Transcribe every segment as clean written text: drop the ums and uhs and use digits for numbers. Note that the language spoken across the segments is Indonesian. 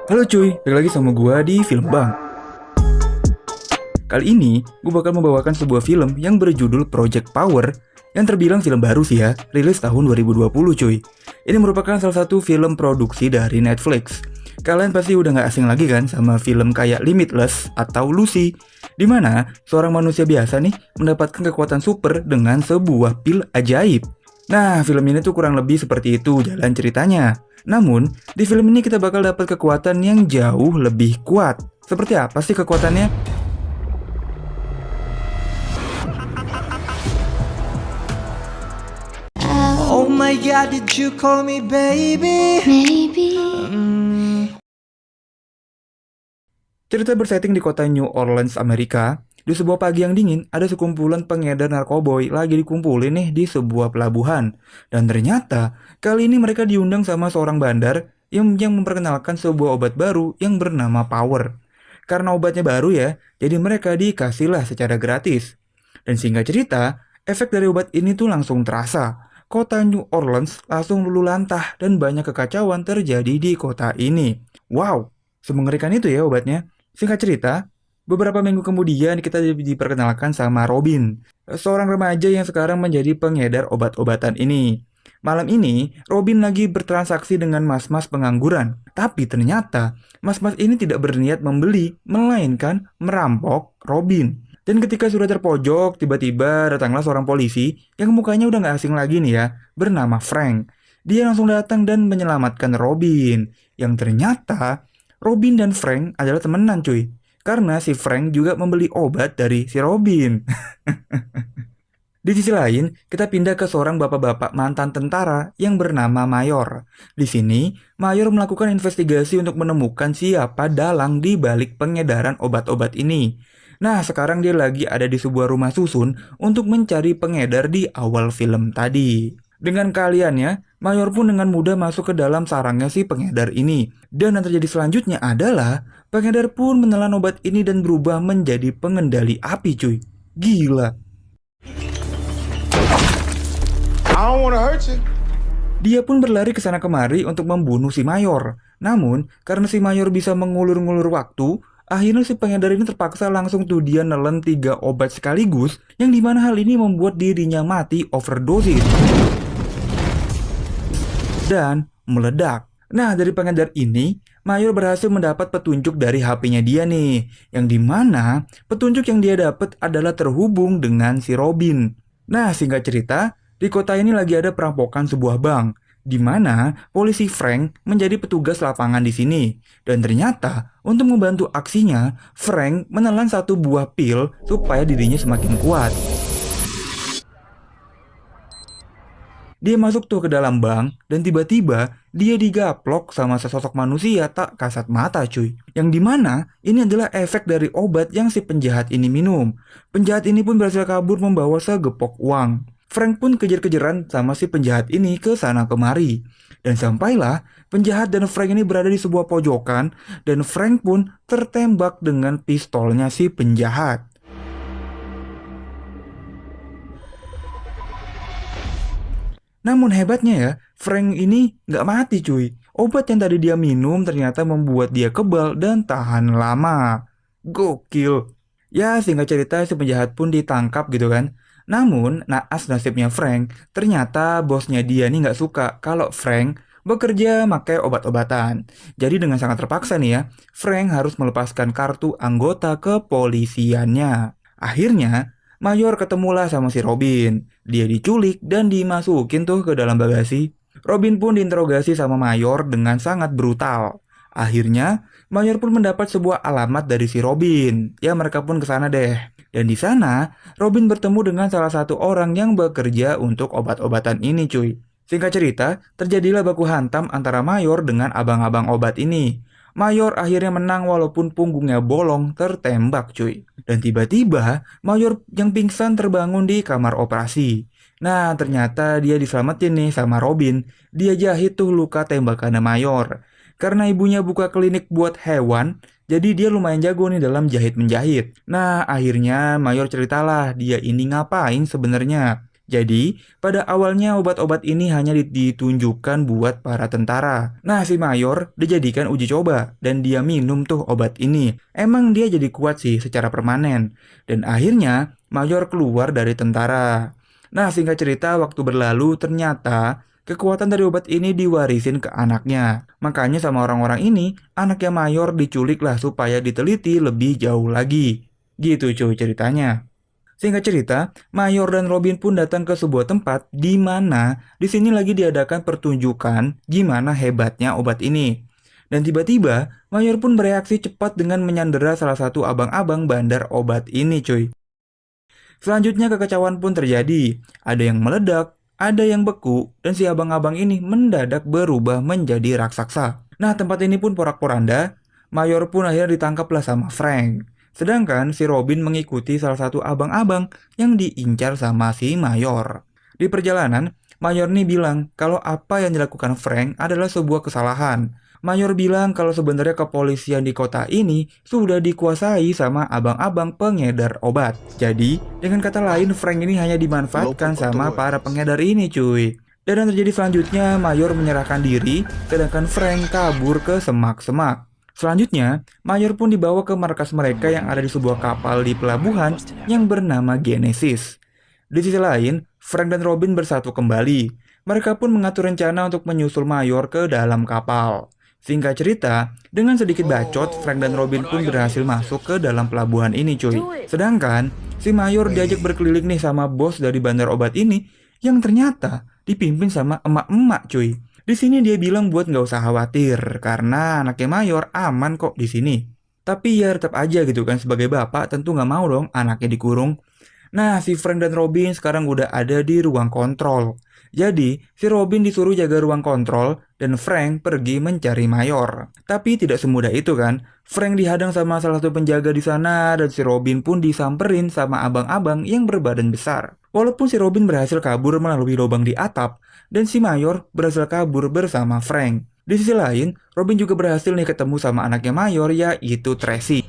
Halo cuy, balik lagi sama gua di Film Bang. Kali ini, gue bakal membawakan sebuah film yang berjudul Project Power yang terbilang film baru sih ya, rilis tahun 2020 cuy. Ini merupakan salah satu film produksi dari Netflix. Kalian pasti udah gak asing lagi kan sama film kayak Limitless atau Lucy, di mana seorang manusia biasa nih mendapatkan kekuatan super dengan sebuah pil ajaib. Nah, film ini tuh kurang lebih seperti itu jalan ceritanya. Namun, di film ini kita bakal dapat kekuatan yang jauh lebih kuat. Seperti apa sih kekuatannya? Oh my god, did you call me baby? Maybe. Cerita bersetting di kota New Orleans, Amerika. Di sebuah pagi yang dingin, ada sekumpulan pengedar narkoboy lagi dikumpulin nih di sebuah pelabuhan. Dan ternyata, kali ini mereka diundang sama seorang bandar yang memperkenalkan sebuah obat baru yang bernama Power. Karena obatnya baru ya, jadi mereka dikasihlah secara gratis. Dan singkat cerita, efek dari obat ini tuh langsung terasa. Kota New Orleans langsung luluh lantah dan banyak kekacauan terjadi di kota ini. Wow, semengerikan itu ya obatnya. Singkat cerita, beberapa minggu kemudian kita diperkenalkan sama Robin, seorang remaja yang sekarang menjadi pengedar obat-obatan ini. Malam ini, Robin lagi bertransaksi dengan mas-mas pengangguran. Tapi ternyata, mas-mas ini tidak berniat membeli, melainkan merampok Robin. Dan ketika sudah terpojok, tiba-tiba datanglah seorang polisi yang mukanya udah gak asing lagi nih ya, bernama Frank. Dia langsung datang dan menyelamatkan Robin. Yang ternyata, Robin dan Frank adalah temenan cuy. Karena si Frank juga membeli obat dari si Robin. Di sisi lain, kita pindah ke seorang bapak-bapak mantan tentara yang bernama Mayor. Di sini, Mayor melakukan investigasi untuk menemukan siapa dalang di balik pengedaran obat-obat ini. Nah, sekarang dia lagi ada di sebuah rumah susun untuk mencari pengedar di awal film tadi. Dengan keahliannya, Mayor pun dengan mudah masuk ke dalam sarangnya si pengedar ini. Dan yang terjadi selanjutnya adalah, pengedar pun menelan obat ini dan berubah menjadi pengendali api cuy. Gila. I don't wanna hurt you. Dia pun berlari ke sana kemari untuk membunuh si Mayor. Namun, karena si Mayor bisa mengulur-ngulur waktu, akhirnya si pengedar ini terpaksa langsung tuh dia nelen 3 obat sekaligus, yang dimana hal ini membuat dirinya mati overdosis dan meledak. Nah, dari pengedar ini, Mayor berhasil mendapat petunjuk dari HP-nya dia nih, yang dimana petunjuk yang dia dapat adalah terhubung dengan si Robin. Nah, singkat cerita, di kota ini lagi ada perampokan sebuah bank, di mana polisi Frank menjadi petugas lapangan di sini. Dan ternyata, untuk membantu aksinya, Frank menelan 1 buah pil supaya dirinya semakin kuat. Dia masuk tuh ke dalam bank dan tiba-tiba dia digaplok sama sesosok manusia tak kasat mata cuy. Yang dimana ini adalah efek dari obat yang si penjahat ini minum. Penjahat ini pun berhasil kabur membawa segepok uang. Frank pun kejar-kejaran sama si penjahat ini ke sana kemari. Dan sampailah penjahat dan Frank ini berada di sebuah pojokan dan Frank pun tertembak dengan pistolnya si penjahat. Namun hebatnya ya, Frank ini nggak mati cuy. Obat yang tadi dia minum ternyata membuat dia kebal dan tahan lama. Gokil. Ya singkat cerita si penjahat pun ditangkap gitu kan. Namun naas nasibnya Frank, ternyata bosnya dia nih nggak suka kalau Frank bekerja pakai obat-obatan. Jadi dengan sangat terpaksa nih ya, Frank harus melepaskan kartu anggota kepolisiannya. Akhirnya, Mayor ketemulah sama si Robin. Dia diculik dan dimasukin tuh ke dalam bagasi. Robin pun diinterogasi sama Mayor dengan sangat brutal. Akhirnya, Mayor pun mendapat sebuah alamat dari si Robin. Ya, mereka pun ke sana deh. Dan di sana, Robin bertemu dengan salah satu orang yang bekerja untuk obat-obatan ini cuy. Singkat cerita, terjadilah baku hantam antara Mayor dengan abang-abang obat ini. Mayor akhirnya menang walaupun punggungnya bolong tertembak cuy. Dan tiba-tiba Mayor yang pingsan terbangun di kamar operasi. Nah ternyata dia diselamatin nih sama Robin. Dia jahit tuh luka tembakannya Mayor. Karena ibunya buka klinik buat hewan, jadi dia lumayan jago nih dalam jahit-menjahit. Nah akhirnya Mayor ceritalah dia ini ngapain sebenarnya. Jadi, pada awalnya obat-obat ini hanya ditunjukkan buat para tentara. Nah, si Mayor dijadikan uji coba dan dia minum tuh obat ini. Emang dia jadi kuat sih secara permanen. Dan akhirnya Mayor keluar dari tentara. Nah, singkat cerita waktu berlalu ternyata kekuatan dari obat ini diwarisin ke anaknya. Makanya sama orang-orang ini, anaknya Mayor diculik lah supaya diteliti lebih jauh lagi. Gitu cuy ceritanya. Singkat cerita, Mayor dan Robin pun datang ke sebuah tempat di mana di sini lagi diadakan pertunjukan gimana hebatnya obat ini. Dan tiba-tiba, Mayor pun bereaksi cepat dengan menyandera salah satu abang-abang bandar obat ini cuy. Selanjutnya kekacauan pun terjadi. Ada yang meledak, ada yang beku, dan si abang-abang ini mendadak berubah menjadi raksasa. Nah, tempat ini pun porak-poranda. Mayor pun akhirnya ditangkaplah sama Frank. Sedangkan si Robin mengikuti salah satu abang-abang yang diincar sama si Mayor. Di perjalanan, Mayor nih bilang kalau apa yang dilakukan Frank adalah sebuah kesalahan. Mayor bilang kalau sebenarnya kepolisian di kota ini sudah dikuasai sama abang-abang pengedar obat. Jadi, dengan kata lain, Frank ini hanya dimanfaatkan sama para pengedar ini cuy. Dan yang terjadi selanjutnya, Mayor menyerahkan diri, sedangkan Frank kabur ke semak-semak. Selanjutnya, Mayor pun dibawa ke markas mereka yang ada di sebuah kapal di pelabuhan yang bernama Genesis. Di sisi lain, Frank dan Robin bersatu kembali. Mereka pun mengatur rencana untuk menyusul Mayor ke dalam kapal. Singkat cerita, dengan sedikit bacot, Frank dan Robin pun berhasil masuk ke dalam pelabuhan ini cuy. Sedangkan, si Mayor diajak berkeliling nih sama bos dari bandar obat ini yang ternyata dipimpin sama emak-emak cuy. Di sini dia bilang buat nggak usah khawatir karena anaknya Mayor aman kok di sini. Tapi ya tetap aja gitu kan sebagai bapak tentu nggak mau dong anaknya dikurung. Nah, si Frank dan Robin sekarang udah ada di ruang kontrol. Jadi, si Robin disuruh jaga ruang kontrol dan Frank pergi mencari Mayor. Tapi tidak semudah itu kan. Frank dihadang sama salah satu penjaga di sana dan si Robin pun disamperin sama abang-abang yang berbadan besar. Walaupun si Robin berhasil kabur melalui lubang di atap dan si Mayor berhasil kabur bersama Frank. Di sisi lain, Robin juga berhasil nih ketemu sama anaknya Mayor yaitu Tracy.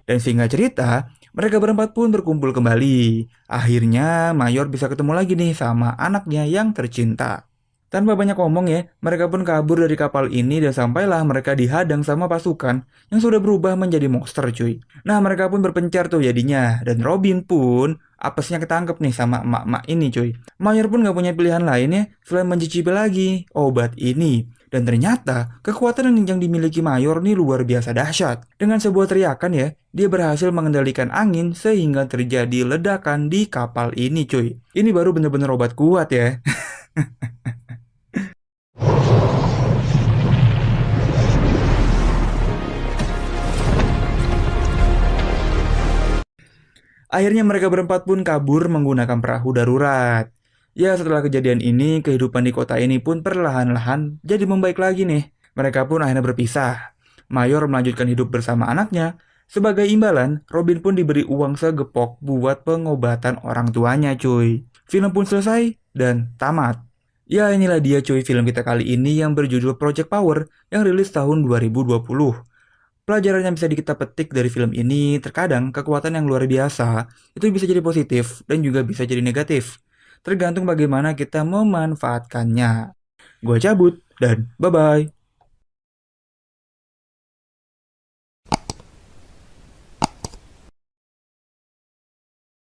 Dan singkat cerita, mereka berempat pun berkumpul kembali. Akhirnya Mayor bisa ketemu lagi nih sama anaknya yang tercinta. Tanpa banyak ngomong ya, mereka pun kabur dari kapal ini dan sampailah mereka dihadang sama pasukan yang sudah berubah menjadi monster cuy. Nah mereka pun berpencar tuh jadinya, dan Robin pun apesnya ketangkep nih sama emak-emak ini cuy. Mayor pun gak punya pilihan lain ya selain mencicipi lagi obat ini. Dan ternyata kekuatan yang dimiliki Mayor nih luar biasa dahsyat. Dengan sebuah teriakan ya, dia berhasil mengendalikan angin sehingga terjadi ledakan di kapal ini cuy. Ini baru bener-bener obat kuat ya. Akhirnya mereka berempat pun kabur menggunakan perahu darurat. Ya setelah kejadian ini, kehidupan di kota ini pun perlahan-lahan jadi membaik lagi nih. Mereka pun akhirnya berpisah. Mayor melanjutkan hidup bersama anaknya. Sebagai imbalan, Robin pun diberi uang segepok buat pengobatan orang tuanya cuy. Film pun selesai dan tamat. Ya inilah dia cuy film kita kali ini yang berjudul Project Power yang rilis tahun 2020. Pelajaran yang bisa kita petik dari film ini, terkadang kekuatan yang luar biasa itu bisa jadi positif dan juga bisa jadi negatif. Tergantung bagaimana kita memanfaatkannya. Gua cabut dan bye-bye.